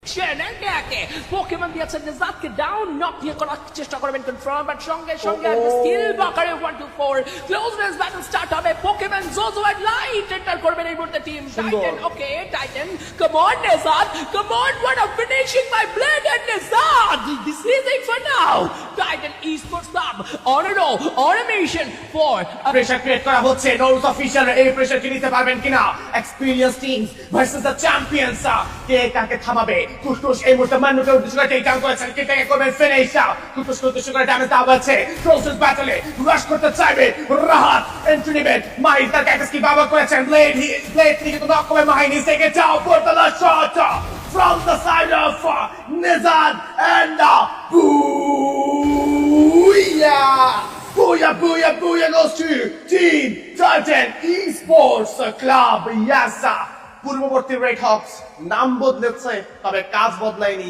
একে একে পোকেমন দিয়েছে নিজাতকে ডাউন নক দিয়ে করার চেষ্টা করবেন কনফার্ম বাট সঙ্গে সঙ্গে স্কিল বাকারে 1 2 4 ক্লোজনেস ব্যাটল স্টার্ট হবে পোকেমন জোজো এন্ড লাইট এন্টার করবেন এই মুহূর্তে team Titan okay Titan come on Nijat come on what a finishing by blade and Nijat this is it for now Titan esports club on a roll on a mission for pressure create করা হচ্ছে নোরুস official এই pressure কি নিতে পারবেন কিনা experience teams versus the champions কে কাকে থামাবে কুটকুস এই মুহূর্তে মানুষকে উদ্দেশ্য করে টেক ডাউন করেছেন কে কাকে করবেন ফিনিশ কুটকুসকে উদ্দেশ্য করে ড্যামেজ দেওয়া হচ্ছে ক্লোজেস্ট ব্যাটলে রাশ করতে চাইবে রাহাত এন্ট্রি নেবেন মাহির তার ক্যাটাস কি বাবা করেছেন ব্লেড থেকে তো নক করে মাহির নিজ থেকে যাও for the last shot from the side of Nizad and Booyah! Booyah, booyah, booyah goes to Team Titan Esports Club. Yes, পূর্ববর্তী রেড হক্স নাম বদলেছে তবে কাজ বদলায়নি